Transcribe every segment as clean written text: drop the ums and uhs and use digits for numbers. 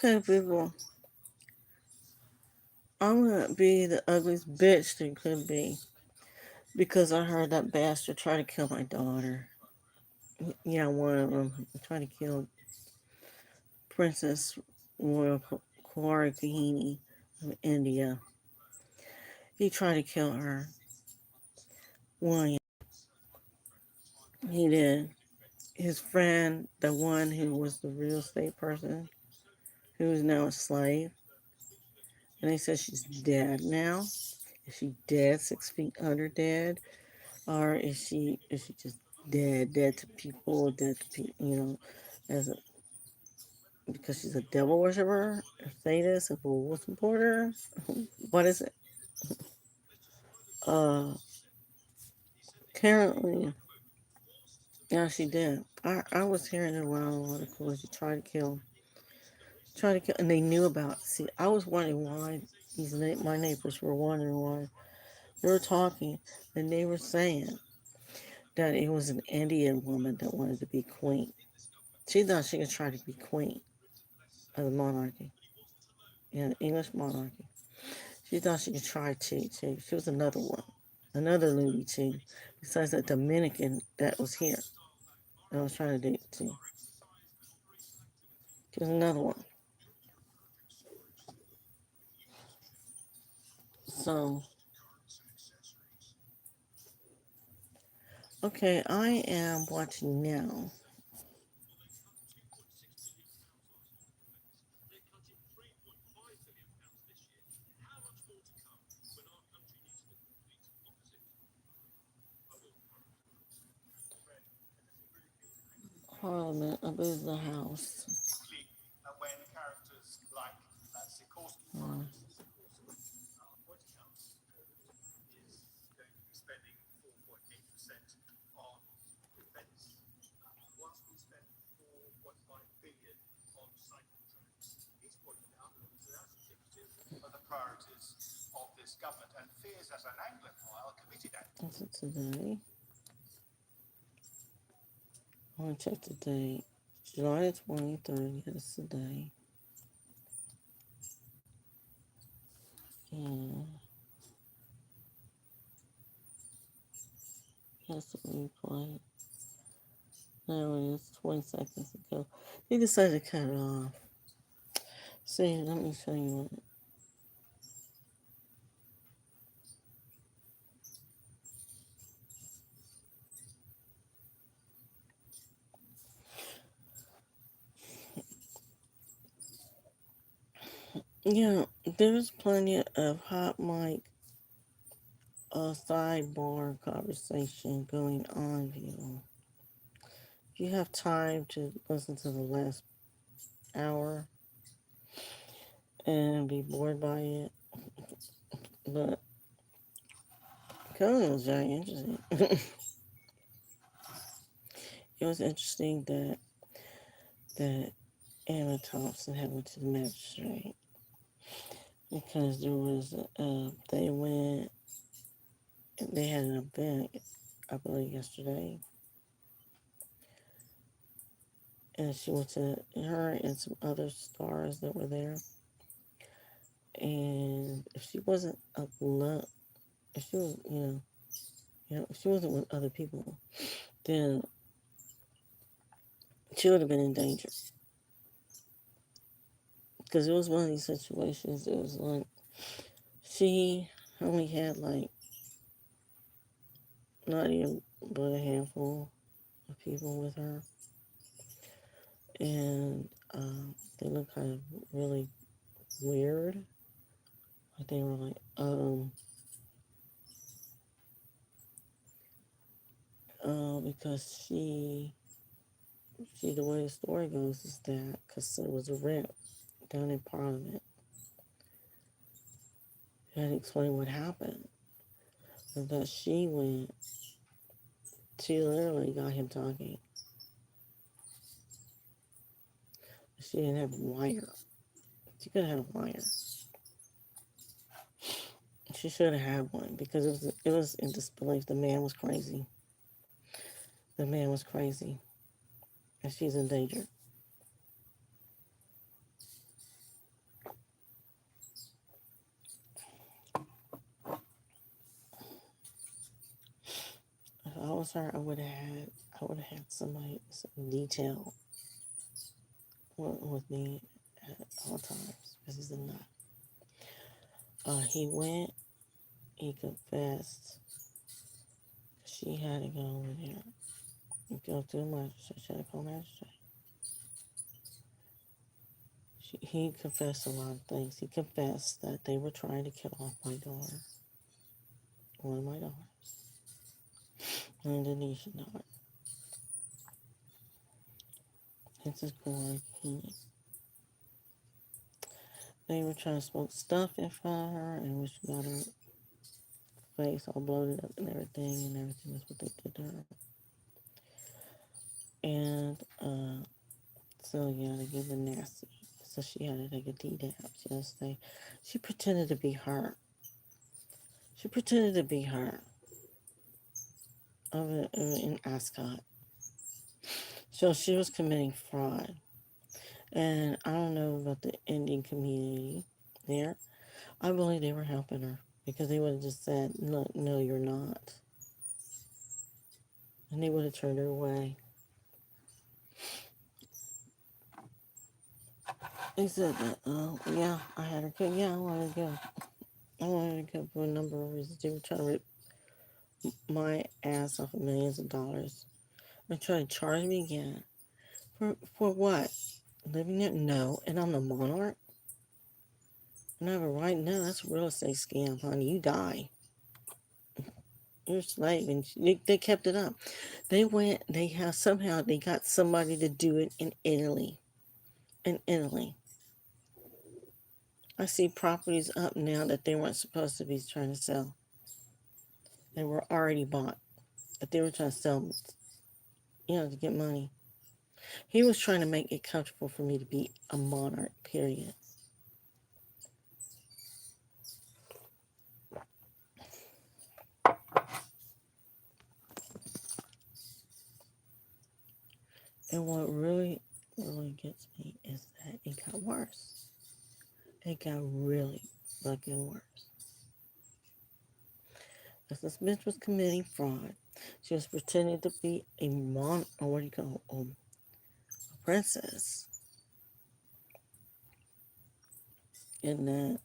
Okay, people, I'm gonna be the ugliest bitch they could be because I heard that bastard try to kill my daughter. Yeah, one of them tried to kill Princess Royal Kauri Kahini of India. He tried to kill her. William, he did. His friend, the one who was the real estate person, who is now a slave, and they said she's dead now. Is she dead, 6 feet under dead, or is she just dead to people, dead to people, as a because she's a devil worshiper, a sadist, a wolf supporter? What is it? Uh, Currently, yeah, she did. I was hearing it around a article. She tried to kill, and they knew about it. See, I was wondering why my neighbors were wondering why they were talking, and they were saying that it was an Indian woman that wanted to be queen. She thought she could try to be queen of the monarchy, the English monarchy. She thought she could try to. She was another one, another lady too, besides that Dominican that was here that I was trying to date too. She was another one. So, okay, I am watching now. Parliament above the House. Uh, is it today? I want to check the date. July the 23rd, yes, today. Yeah, that's the replay. There it is, 20 seconds ago. They decided to cut it off. See, let me show you what. Yeah, there's plenty of hot mic sidebar conversation going on, people. If you have time to listen to the last hour and be bored by it, but Conan was very interesting. It was interesting that Anna Thompson had went to the magistrate because there was they had an event, I believe yesterday, and she went to her and some other stars that were there. And if she wasn't alone, if she was, if she wasn't with other people, then she would have been in danger. Because it was one of these situations. It was like she only had like not even but a handful of people with her, and they looked kind of really weird. Like they were like, because the way the story goes is that because it was a rep down in Parliament, he had to explain what happened. And that she literally got him talking. She didn't have a wire. She could have had a wire. She should have had one because it was in disbelief. The man was crazy. The man was crazy, and she's in danger. was her, I would have had somebody, some detail with me at all times because he's a nut. He went, he confessed. She had to go over there and go to the magistrate. She had to call magistrate. He confessed a lot of things. He confessed that they were trying to kill off my daughter, one of my daughters, an Indonesian daughter. It's his boy. They were trying to smoke stuff in front of her, and she got her face all bloated up and everything. That's what they did to her. And so yeah, they gave her nasty. So she had to take a D-dab. She pretended to be her. She pretended to be her in Ascot. So she was committing fraud. And I don't know about the Indian community there. I believe they were helping her because they would have just said, no, you're not. And they would have turned her away. They said that, yeah, I had her killed. Yeah, I wanted to go. I wanted to go for a number of reasons. They were trying to rip my ass off of millions of dollars. They're trying to charge me again. For what? Living there? No. And I'm the monarch? And I have a right? No, that's a real estate scam, honey. You die. You're a slave. And they kept it up. Somehow they got somebody to do it in Italy. In Italy. I see properties up now that they weren't supposed to be trying to sell. They were already bought. But they were trying to sell them, to get money. He was trying to make it comfortable for me to be a monarch, period. And what really, really gets me is that it got worse. It got really fucking worse. As this bitch was committing fraud, she was pretending to be a princess. And then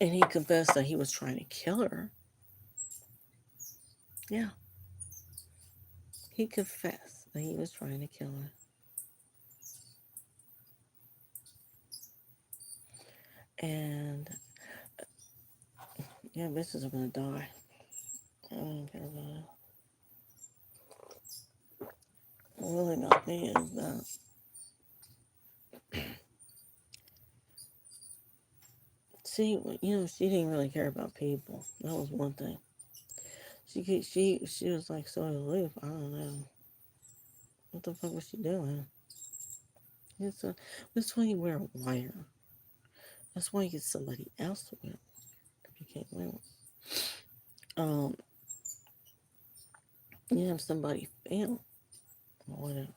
he confessed that he was trying to kill her. Yeah. He confessed that he was trying to kill her. And yeah, bitches are gonna die. I don't care about it. Really not me is that she didn't really care about people. That was one thing. She was like so aloof. I don't know. What the fuck was she doing? That's why you wear a wire. That's why you get somebody else to wear if you can't wear one. You have somebody fail or whatever.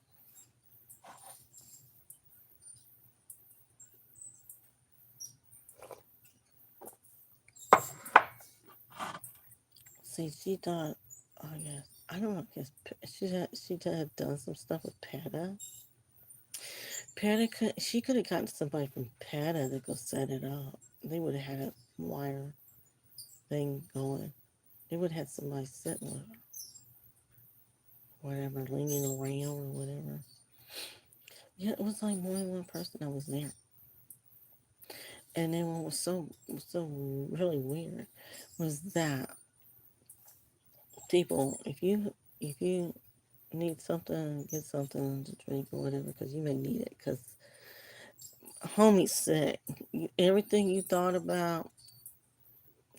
See, she thought, I guess, I don't know, I guess she had done some stuff with Peta. She could have gotten somebody from Peta to go set it up. They would have had a wire thing going. They would have had somebody sitting with her. Whatever, leaning around or whatever. Yeah, it was like more than one person that was there. And then what was so really weird was that people, if you need something, get something to drink or whatever, because you may need it, because homie's sick. Everything you thought about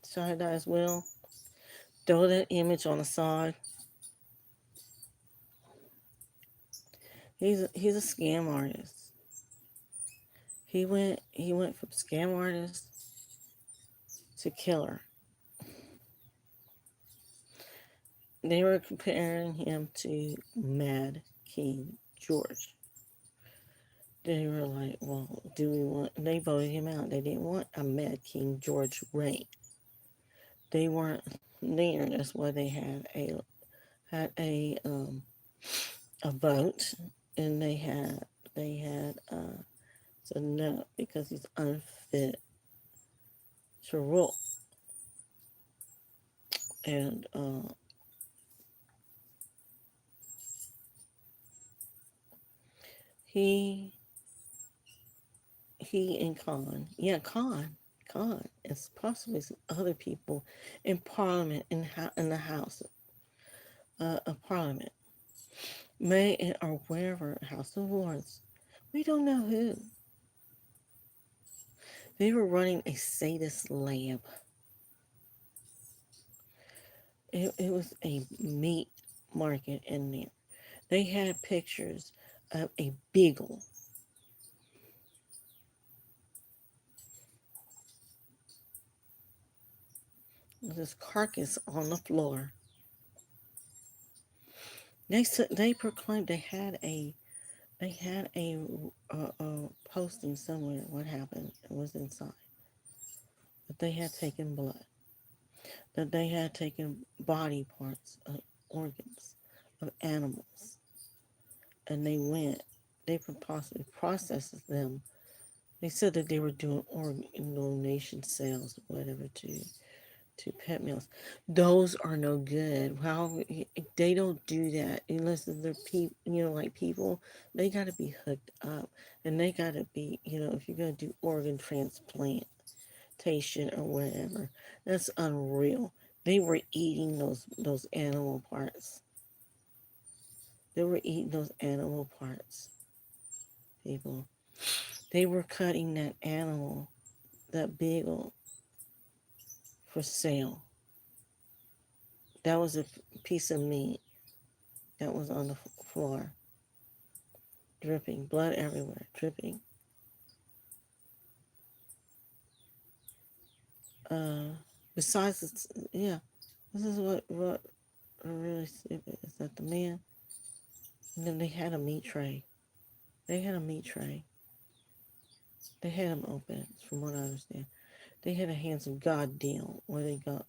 Shahadai's will, throw that image on the side. He's a scam artist. He went from scam artist to killer. They were comparing him to Mad King George. They were like, well, do we want, they voted him out. They didn't want Ahmed King George Ray. They weren't there. That's why they had a vote, and they had to no, because he's unfit to rule. And he and Khan, and possibly some other people in Parliament, in the House of Parliament, may or wherever, House of Lords, we don't know who. They were running a sadist lab. It was a meat market in there. They had pictures of a beagle. This carcass on the floor. They proclaimed they had a posting somewhere. What happened? It was inside that they had taken blood, that they had taken body parts, organs of animals, and they possibly processed them. They said that they were doing organ donation sales, or whatever, to pet meals. Those are no good. How they don't do that unless they're people, like people. They got to be hooked up, and they got to be, if you're gonna do organ transplantation or whatever, that's unreal. They were eating those animal parts. They were eating those animal parts, people. They were cutting that animal, that beagle, for sale. That was a piece of meat that was on the floor, dripping, blood everywhere, dripping. Uh, besides, yeah, this is what really stupid is that the man, they had a meat tray. They had a meat tray. They had him open, from what I understand. They had a handsome God deal where they got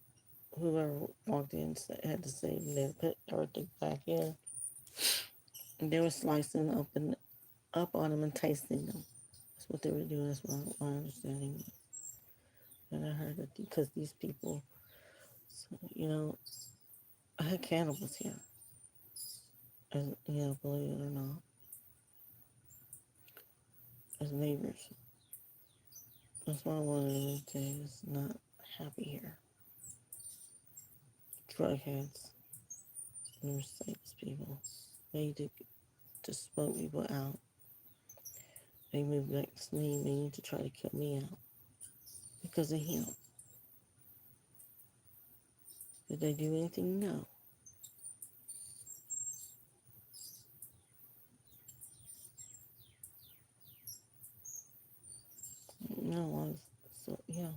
whoever walked in had to say they put everything back in. And they were slicing up on them and tasting them. That's what they were doing. That's my understanding. And I heard that because these people, you know, I had cannibals here, as believe it or not, as neighbors. That's why one of these days not happy here. Drug heads, Mercedes people, they did to smoke people out. They moved next to me to try to kill me out because of him. Did they do anything? No. No, I was, so yeah.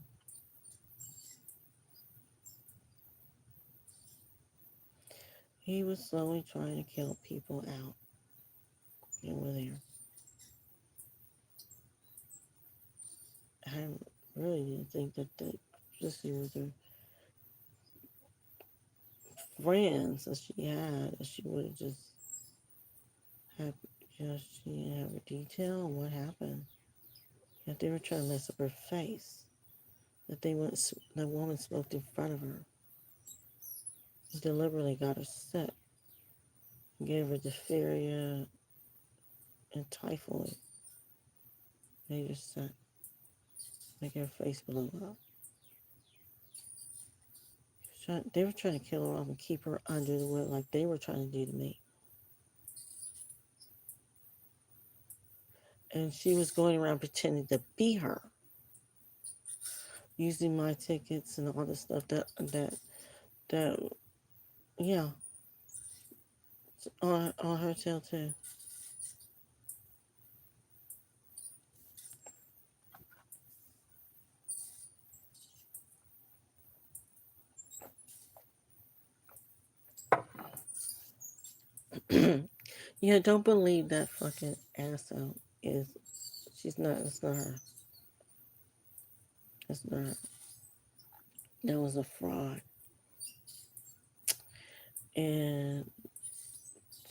He was slowly trying to kill people out. They were there. I really didn't think that this was her friends that she had, that she would have just had, she didn't have a detail on what happened. That they were trying to mess up her face. That the woman smoked in front of her. Deliberately got her sick. Gave her diphtheria and typhoid. Made her sick. Make her face blow up. They were trying to kill her off and keep her under the wood like they were trying to do to me. And she was going around pretending to be her, using my tickets and all the stuff that yeah, on her tail too. Yeah, don't believe that fucking asshole is She's not. It's not her. It's not. That was a fraud, and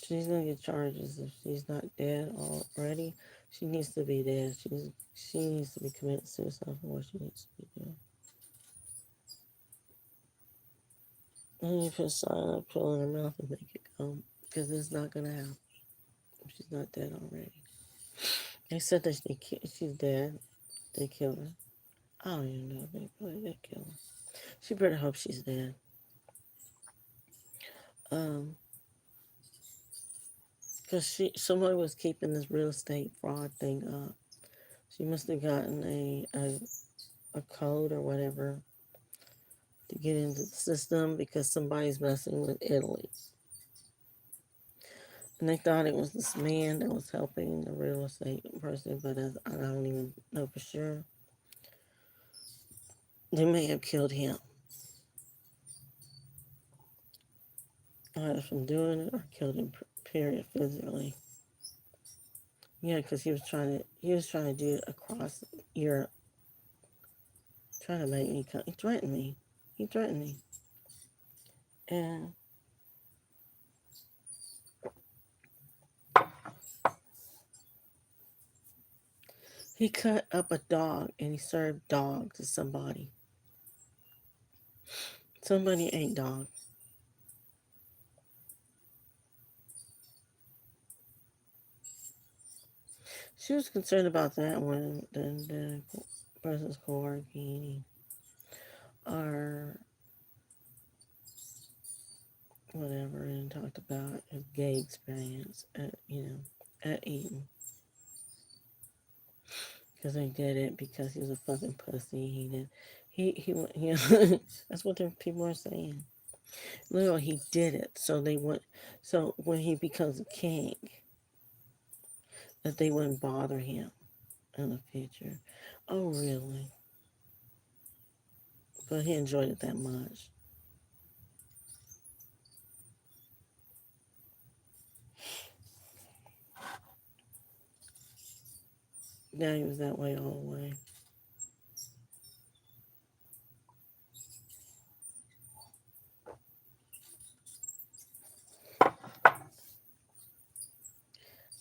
she's gonna get charges if she's not dead already. She needs to be dead. She needs to be committing suicide for what she needs to be doing. And you put cyanide pill in her mouth and make it go, because it's not gonna happen if she's not dead already. They said that she's dead. They killed her. I don't even know if they killed her. She better hope she's dead. Um, because somebody was keeping this real estate fraud thing up. She must have gotten a code or whatever to get into the system because somebody's messing with Italy. And they thought it was this man that was helping the real estate person, but I don't even know for sure. They may have killed him, either from doing it or killed him, period, physically. Yeah, because he was trying to do it across Europe, trying to make me come. He threatened me. He threatened me, and he cut up a dog and he served dog to somebody. Somebody ate dog. She was concerned about that when the person's co-working or whatever, and talked about his gay experience at Eton. Because they did it because he was a fucking pussy. He did. He that's what the people are saying. Literally, he did it. So they went. So when he becomes a king, that they wouldn't bother him in the future. Oh, really? But he enjoyed it that much. Now he was that way all the way.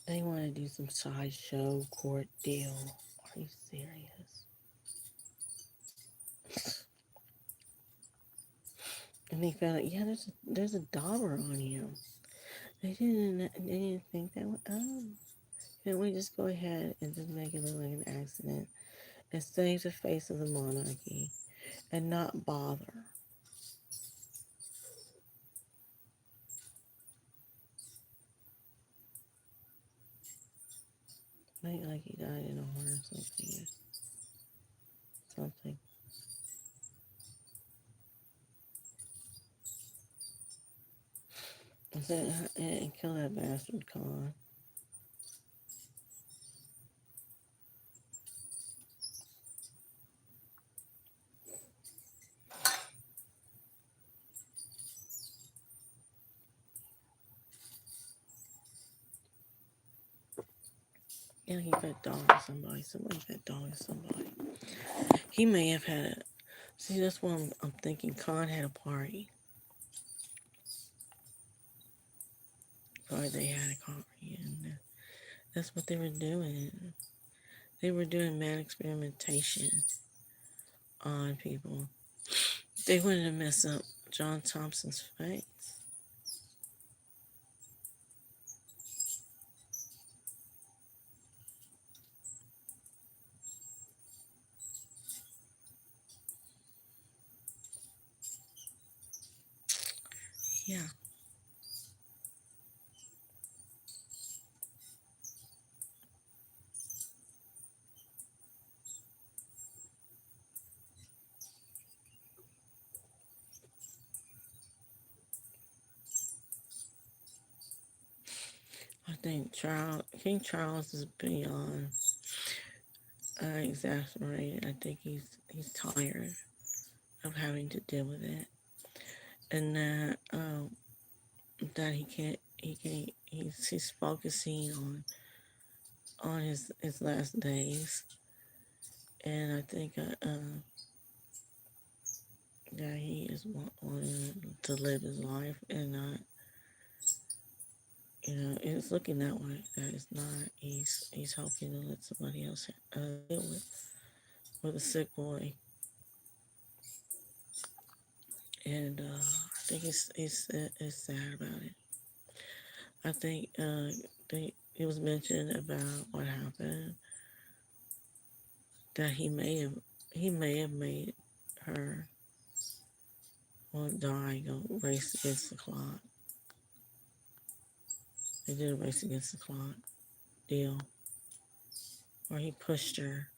They want to do some sideshow court deal. Are you serious? And they found out, yeah, there's a dauber on him. They didn't think that. Can we just go ahead and just make it look like an accident and save the face of the monarchy and not bother? Like he died in a heart or something. Something. And kill that bastard Khan. Yeah, he fed dog to somebody. Somebody fed dog to somebody. He may have had it. See, that's what I'm thinking. Khan had a party. Or they had a party, and that's what they were doing. They were doing mad experimentation on people. They wanted to mess up John Thompson's face. Yeah. I think King Charles is beyond exasperated. I think he's tired of having to deal with it, and that he's focusing on on his last days, and I think that he is wanting to live his life, and it's looking that way. That it's not. He's hoping to let somebody else deal with a sick boy, and I think he's sad about it. I think it was mentioned about what happened, that he may have made her die, go race against the clock. They did a race against the clock deal where he pushed her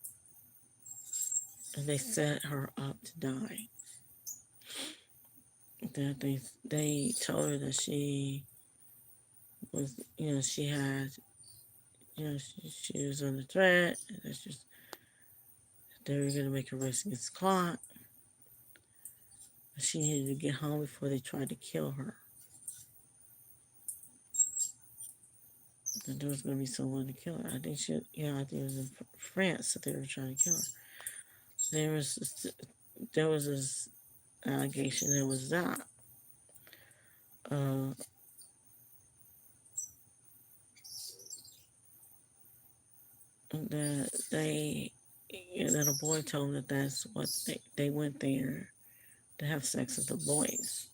and they set her up to die. That they told her that she was, she had, she was under threat, and that's just they were gonna make her race against the clock. She needed to get home before they tried to kill her. That there was gonna be someone to kill her. I think I think it was in France that they were trying to kill her. There was this allegation. It was uh, that that a boy told them that that's what they went there to have sex with the boys.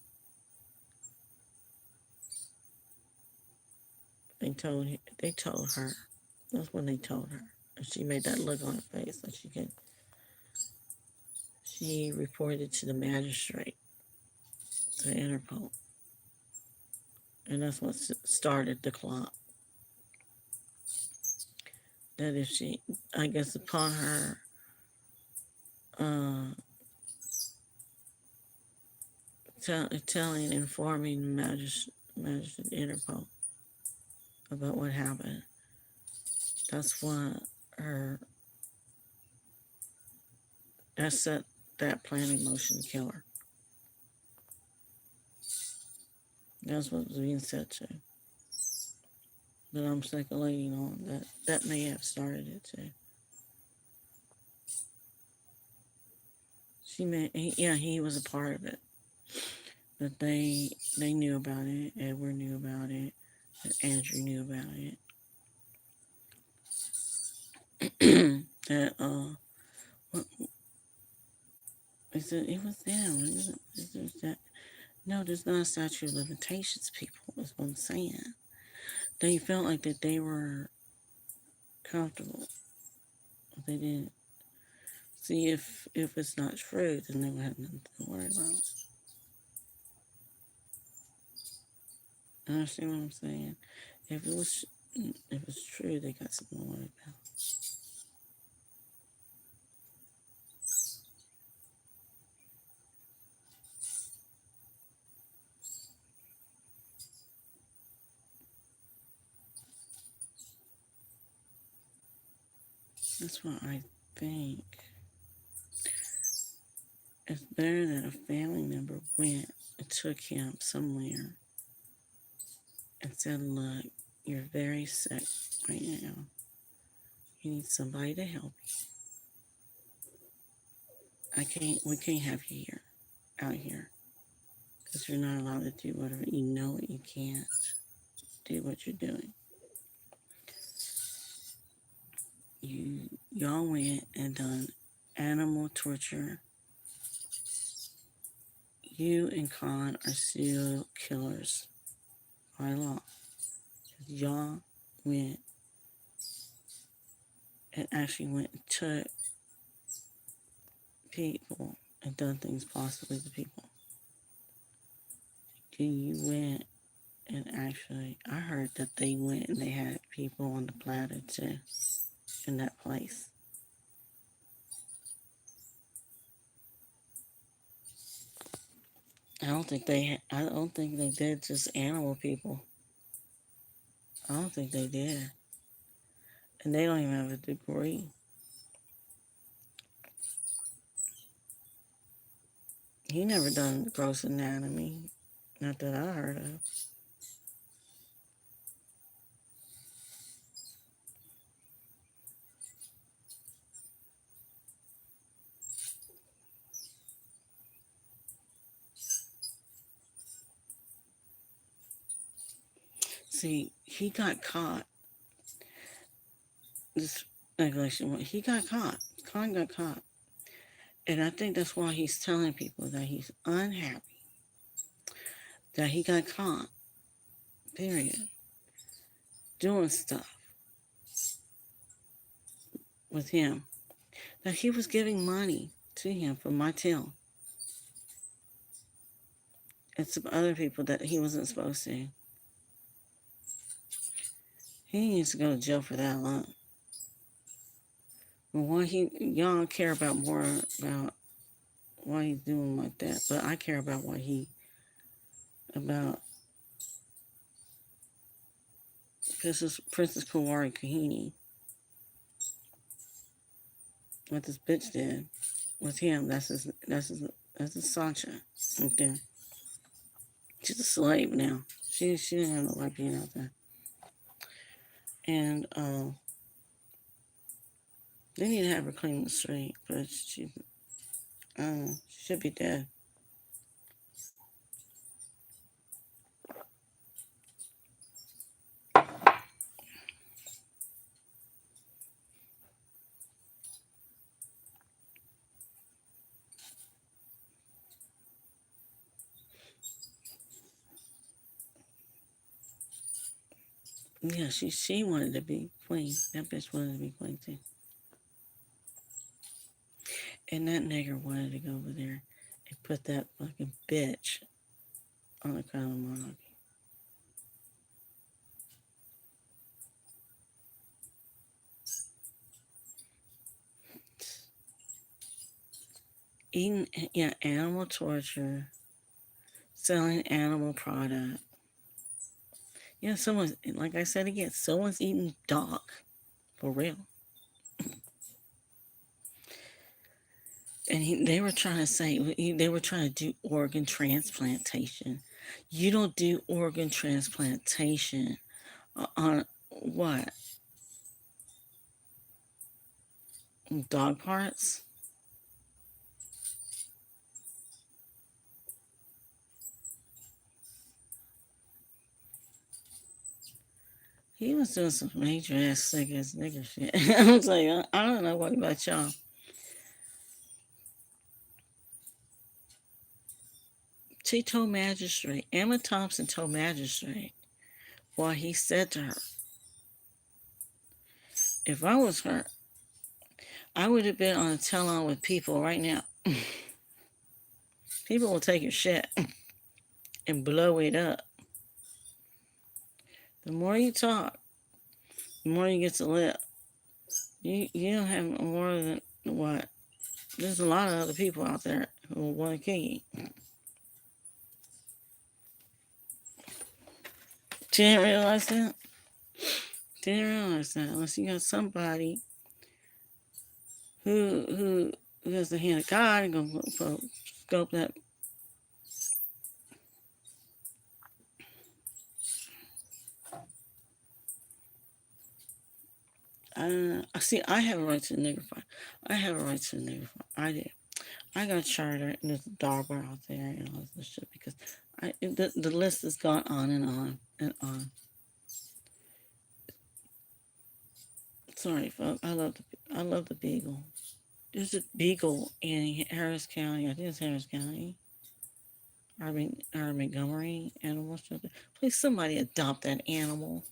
They told her. That's when they told her. And she made that look on her face that she reported to the magistrate, to Interpol. And that's what started the clock. That if I guess upon her informing magistrate Interpol about what happened, that's what that set that plan in motion to kill her. That's what was being said to. That I'm speculating on that may have started it too. He was a part of it. That they knew about it. Edward knew about it. And Andrew knew about it. That what is it? It was them. No, there's not a statute of limitations. People is what I'm saying. They felt like that they were comfortable. They didn't see if it's not true, then they would have nothing to worry about. Understand what I'm saying? If it's true, they got something to worry about. That's why I think it's better that a family member went and took him somewhere and said, look, you're very sick right now. You need somebody to help you. We can't have you out here. Because you're not allowed to do whatever. You know you can't do what you're doing. Y'all went and done animal torture. You and Khan are serial killers by law. Y'all went and took people and done things possibly to people. You went and I heard that they went and they had people on the platter too, in that place. I don't think they did just animal people. I don't think they did. And they don't even have a degree. He never done gross anatomy. Not that I heard of. See, he got caught. This regulation, he got caught. Khan got caught. And I think that's why he's telling people that he's unhappy that he got caught, period, doing stuff with him. That he was giving money to him from my till and some other people that he wasn't supposed to. He needs to go to jail for that alone. But why y'all care about more about why he's doing like that, but I care about about Princess Kawari Kahini, what this bitch did with him. That's his Sancha. Okay. She's a slave now. She didn't have no right being out there. And they need to have her clean the street, but she should be dead. Yeah, she wanted to be queen. That bitch wanted to be queen too. And that nigger wanted to go over there and put that fucking bitch on the crown of monarchy. Eating, yeah, animal torture, selling animal product. Yeah, someone's, like I said again, someone's eating dog. For real. And they were trying to say, they were trying to do organ transplantation. You don't do organ transplantation on what? Dog parts? He was doing some major ass sick ass nigger shit. I was like, I don't know what about y'all. She told magistrate, Emma Thompson told magistrate, while he said to her, if I was her, I would have been on a tell-on with people right now. People will take your shit and blow it up. The more you talk, the more you get to live. You don't have more than what? There's a lot of other people out there who want to kill you. Didn't realize that? Didn't realize that unless you got somebody who has the hand of God and go scope that. See, I have a right to the nigger fight. I have a right to the nigger fight. I do. I got a charter and there's a dog bar out there and all this shit because the list has gone on and on and on. Sorry, folks. I love the beagle. There's a beagle in Harris County. I think it's Harris County. Or Montgomery Animal Shelter. Please, somebody adopt that animal.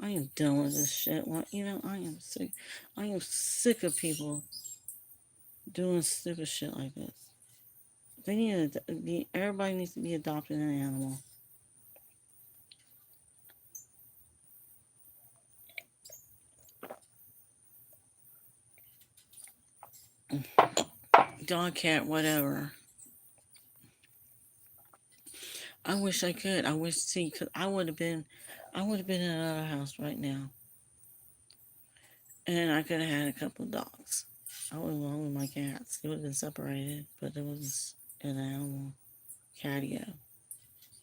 I am done with this shit. Well, I am sick. I am sick of people doing stupid shit like this. They need to. Everybody needs to be adopting an animal. Dog, cat, whatever. I wish I could. I wish, see, cause I would have been in another house right now, and I could have had a couple of dogs. I was alone with my cats. They would have been separated, but there was an animal catio.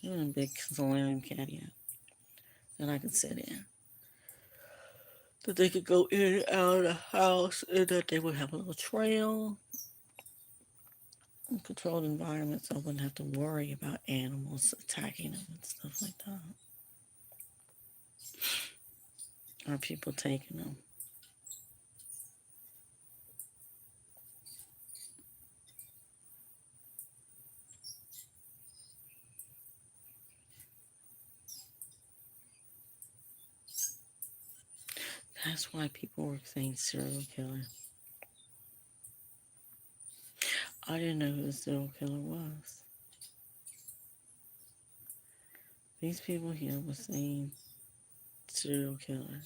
It was a big solarium catio that I could sit in. That they could go in and out of the house, and that they would have a little trail. Controlled environment, so I wouldn't have to worry about animals attacking them and stuff like that. Are people taking them? That's why people were saying serial killer. I didn't know who the serial killer was. These people here were saying serial killer.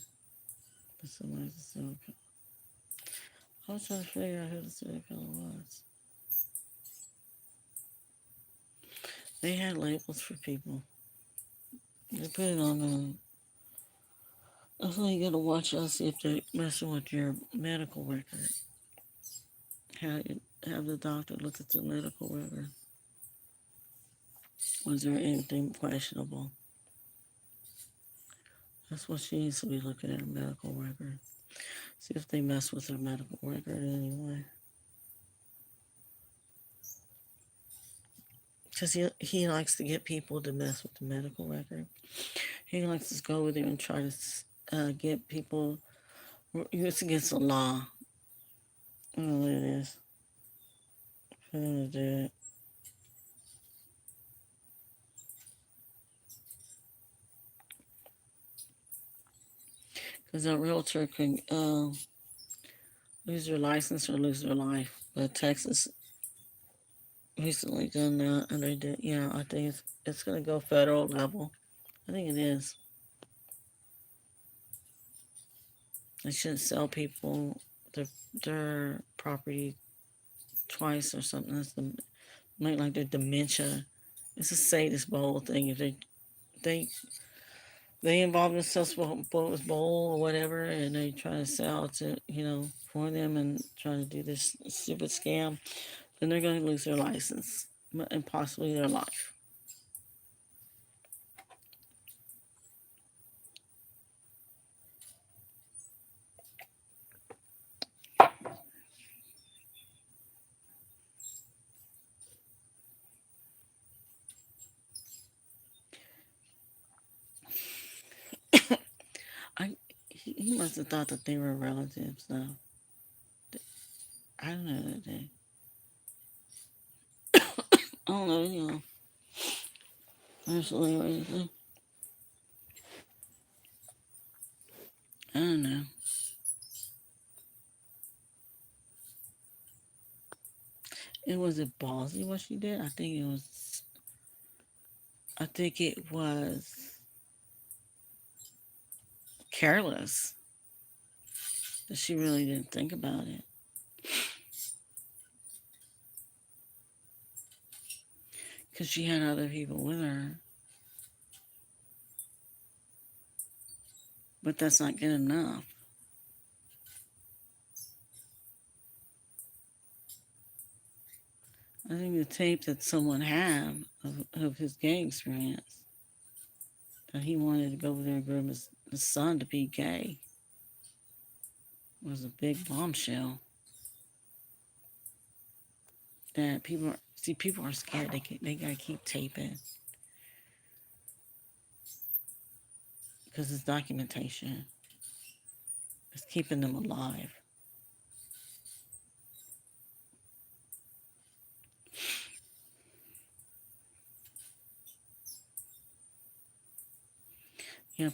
But somebody's a serial killer. I was trying to figure out who the serial killer was. They had labels for people. They put it on them. That's why you gotta watch out, see if they're messing with your medical record. Have the doctor look at the medical record. Was there anything questionable? That's what she needs to be looking at, her medical record. See if they mess with her medical record anyway. Because he likes to get people to mess with the medical record. He likes to go over there and try to get people. It's against the law. I don't know what it is. For them to do it. Because a realtor can lose their license or lose their life. But Texas recently done that, and they did. Yeah, I think it's going to go federal level. I think it is. They shouldn't sell people their property twice or something. That's like their dementia. It's a sadist bowl thing. If they they involve themselves with bowl or whatever, and they try to sell to for them and try to do this stupid scam, then they're going to lose their license and possibly their life. He must have thought that they were relatives, though. I don't know that they. I don't know, personally or anything. I don't know. It was it ballsy what she did. I think it was. I think it was careless. That she really didn't think about it. Because she had other people with her. But that's not good enough. I think the tape that someone had of his gay experience, that he wanted to go over there and groom his son to be gay, was a big bombshell. That people are scared. They gotta keep taping because it's documentation. It's keeping them alive.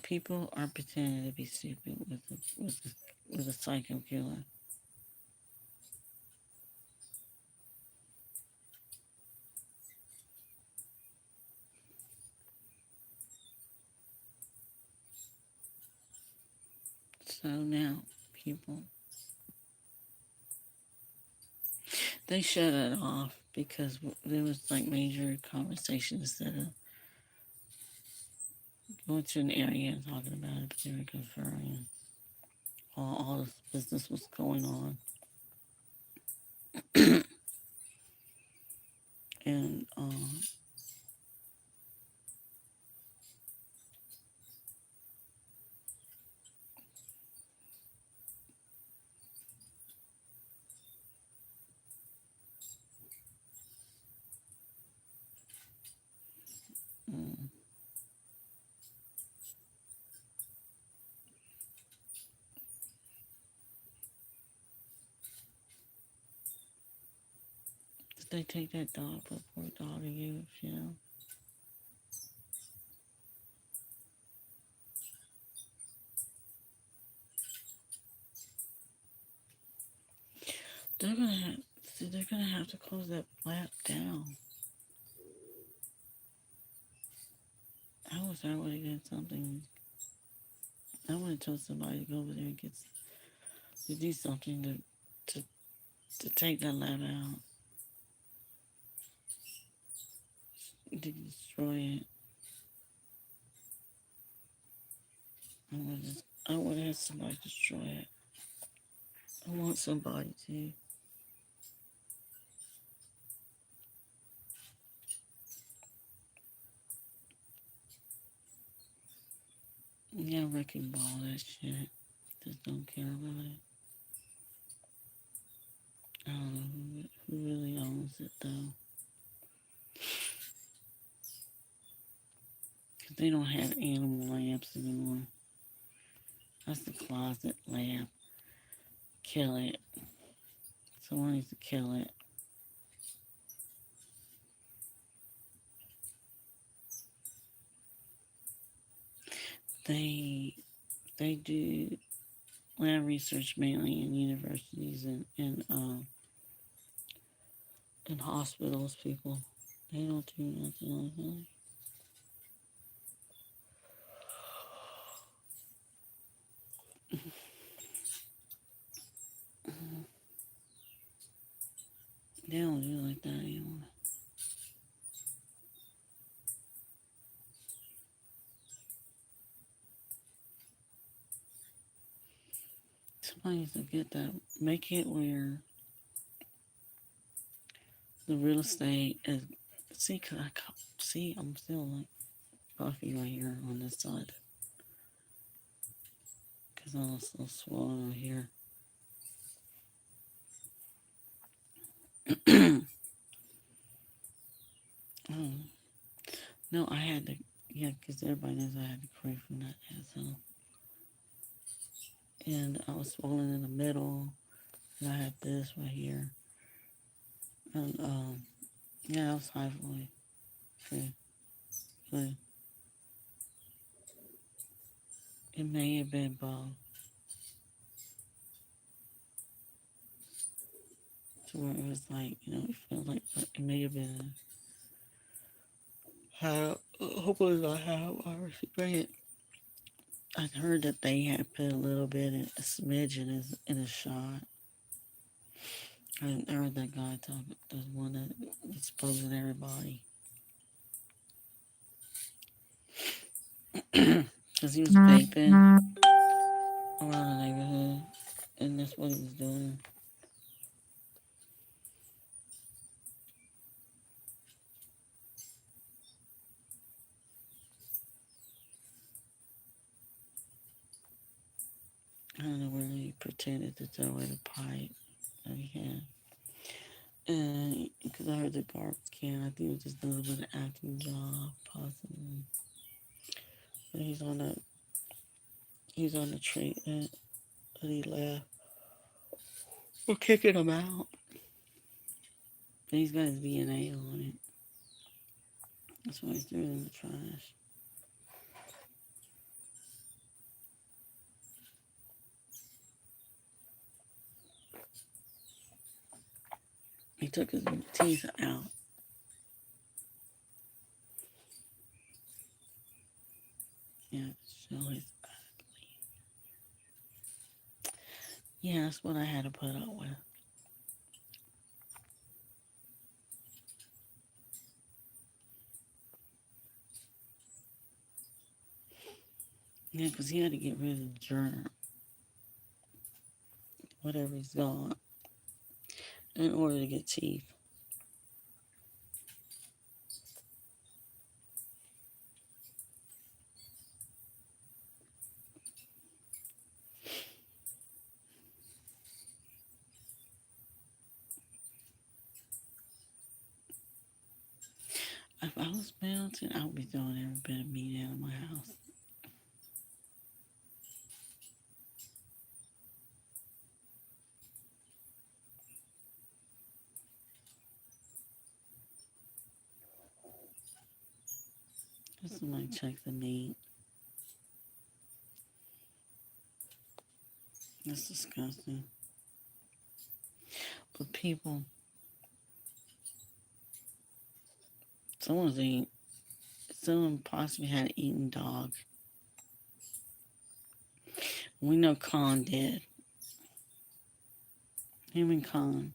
People are pretending to be stupid with a psycho killer. So now, people, they shut it off because there was like major conversations that going to an area and talking about it, but they were conferring. All this business was going on. And mm, They take that dog, but poor dog of use, you know. They're gonna have, see, they're gonna have to close that flap down. I wish I would have did something. I would have told somebody to go over there and to do something to to take that lab out, to destroy it. I would have had somebody destroy it. I want somebody to. Yeah, wrecking ball that shit. Just don't care about it. I don't know who really owns it though. Cause they don't have animal labs anymore. That's the closet lab. Kill it. Someone needs to kill it. They do lab research mainly in universities and hospitals. People, they don't do nothing like that. They don't do it like that anymore. Somebody needs to get that. Make it where the real estate is. See, cause I'm still like puffy right here on this side. Cause I'm still swollen right here. Oh. No, I had to. Yeah, because everybody knows I had to pray from that asshole. And I was swollen in the middle. And I had this right here. And, yeah, I was hyphoid. Okay. So it may have been both. To where it was like, it felt like it may have been how, hopefully not how I was it. I heard that they had put a little bit, a smidge in a shot. I heard that guy talk, the one that was exposing everybody. Because he was vaping around the neighborhood, and that's what he was doing. I don't know where he pretended to throw away the pipe that he had. And because I heard the garbage can, I think it was just a little bit of acting job, possibly. But he's on the treatment, but he left. We're kicking him out. But he's got his DNA on it. That's why he threw it in the trash. He took his teeth out. Yeah, show his ugly. Yeah, that's what I had to put up with. Yeah, because he had to get rid of the germ, whatever he's got, in order to get teeth. If I was mountain, I would be throwing every bit of meat out of my house. Somebody check the meat. That's disgusting. But people, someone possibly had an eating dog. We know Khan did. Him and Khan.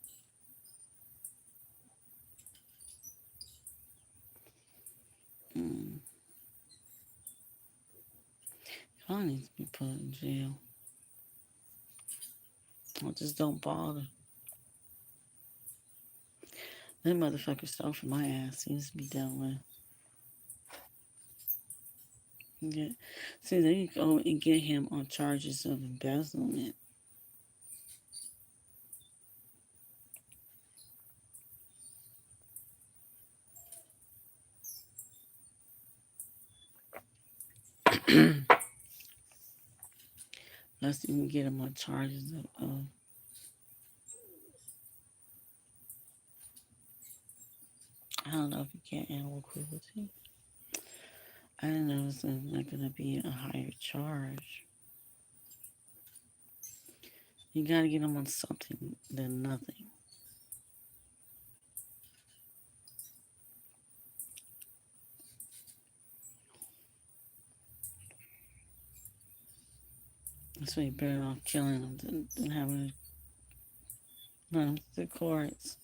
Khan needs to be put in jail. I just don't bother. That motherfucker stole from my ass. He needs to be dealt with. Yeah. See, they go and get him on charges of embezzlement. Let's even get him on charges of I don't know if you get animal cruelty. I didn't know it was not going to be a higher charge. You got to get him on something than nothing. That's why you better off killing him than having to run him through the courts.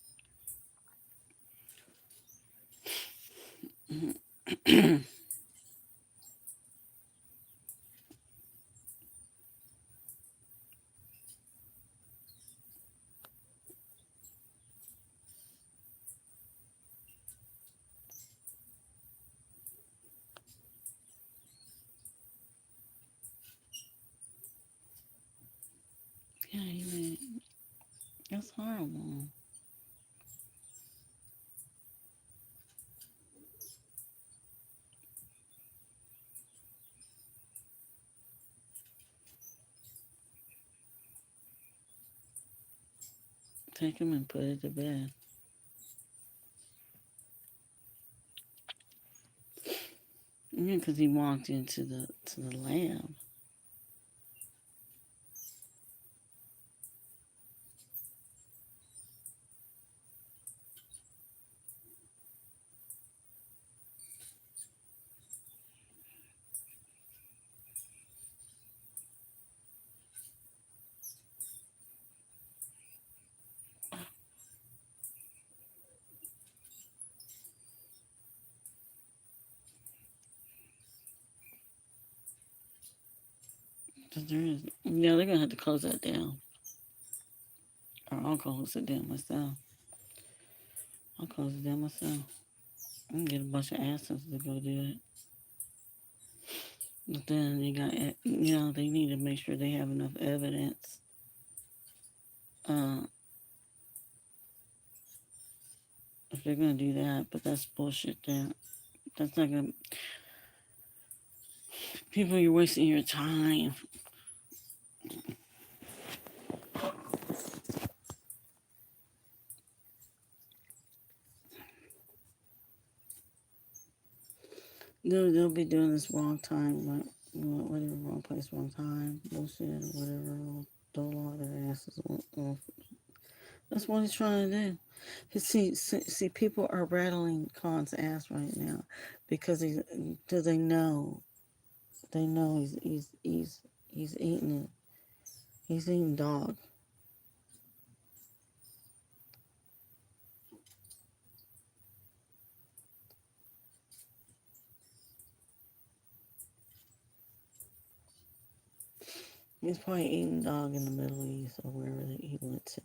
Yeah, that's horrible. Take him and put it to bed. Yeah, because he walked into the lab. Yeah, they're gonna have to close that down. Or I'll close it down myself. I'll close it down myself. I can get a bunch of asses to go do it. But then they need to make sure they have enough evidence. If they're gonna do that, but that's bullshit. That's not gonna. People, you're wasting your time. They'll be doing this wrong time, whatever, wrong place, wrong time, bullshit, or whatever. Throw all their asses off. That's what he's trying to do. See, people are rattling Khan's ass right now because they know he's eating it. He's eating dog. He's probably eating dog in the Middle East or wherever he went to.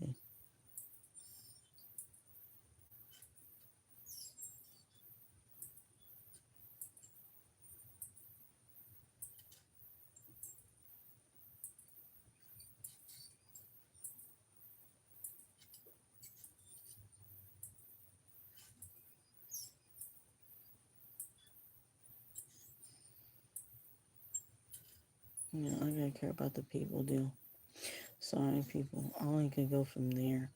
Yeah, I gotta care about the people, deal. Sorry, people. I only could go from there.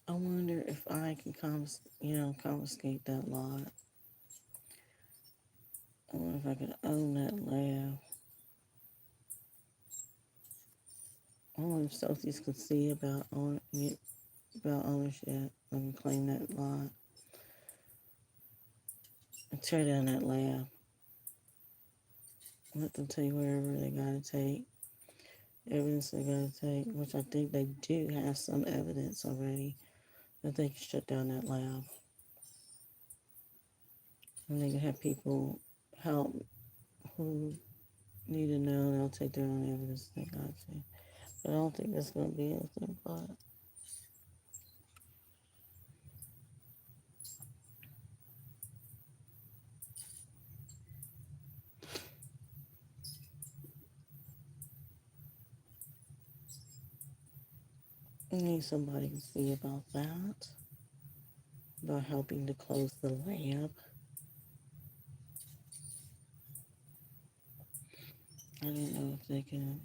I wonder if I can confiscate that lot. I wonder if I could own that lab. I wonder if Sophie's could see about ownership. I can claim that lot and tear down that lab. Let them take wherever they gotta take. Evidence they gotta take, which I think they do have some evidence already that they can shut down that lab. And they can have people help who need to know. They'll take their own evidence they got to. But I don't think that's going to be anything but. I need somebody to see about that. About helping to close the lab. I don't know if they can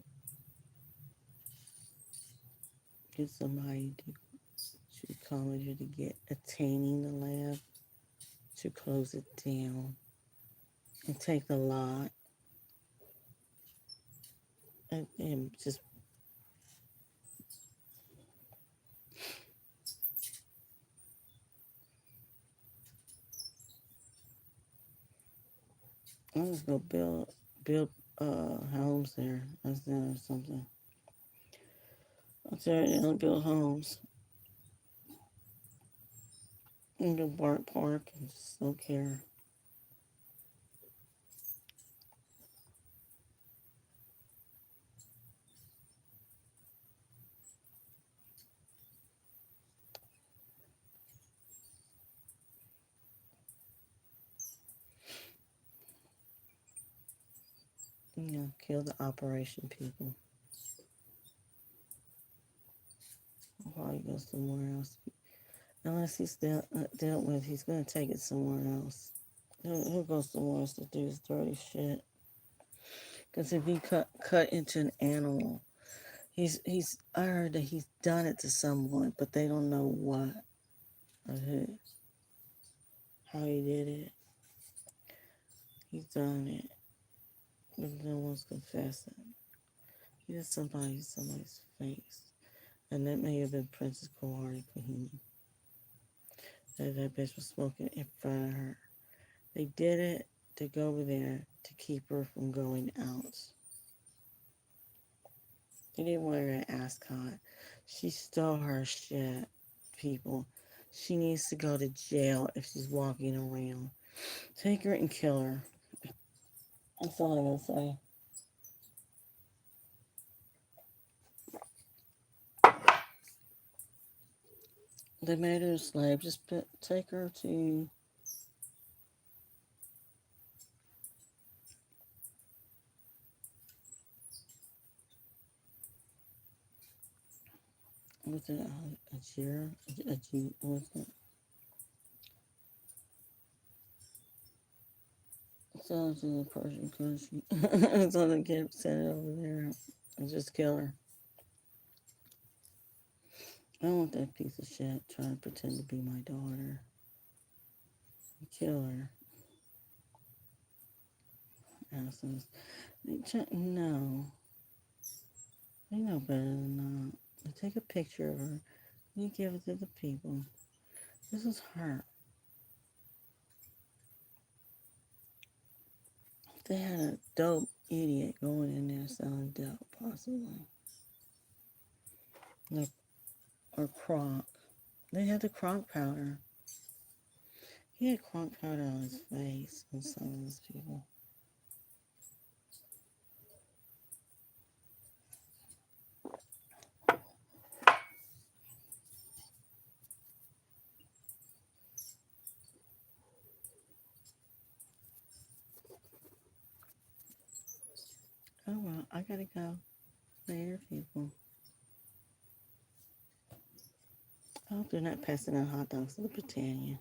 get somebody to come here to get attaining the lab to close it down and take the lot and just I'm just gonna build homes there instead or something. I'll tear it down and build homes. And go park and just don't care. Kill the operation people. I'll probably go somewhere else. Unless he's dealt with, he's gonna take it somewhere else. He'll go somewhere else to do his dirty shit. Because if he cut into an animal, he's I heard that he's done it to someone, but they don't know what or who, how he did it. He's done it, but no one's confessing. He did somebody's face, and that may have been Princess Kawari Kahini. That bitch was smoking in front of her. They did it to go over there to keep her from going out. They didn't want her ascot. She stole her shit, people. She needs to go to jail if she's walking around. Take her and kill her. That's all I'm gonna say. They made her a slave. Just take her to what's it? Algeria? What's it? Sounds in the Persian country. So they can't send it over there and just kill her. I don't want that piece of shit trying to pretend to be my daughter. Kill her. Assholes. No. They know better than that. They take a picture of her. You give it to the people. This is her. They had a dope idiot going in there selling dope, possibly. Like, or crock. They had the crock powder. He had crock powder on his face and some of those people. Oh well, I gotta go. Later, people. I hope they're not passing out hot dogs to the Britannia.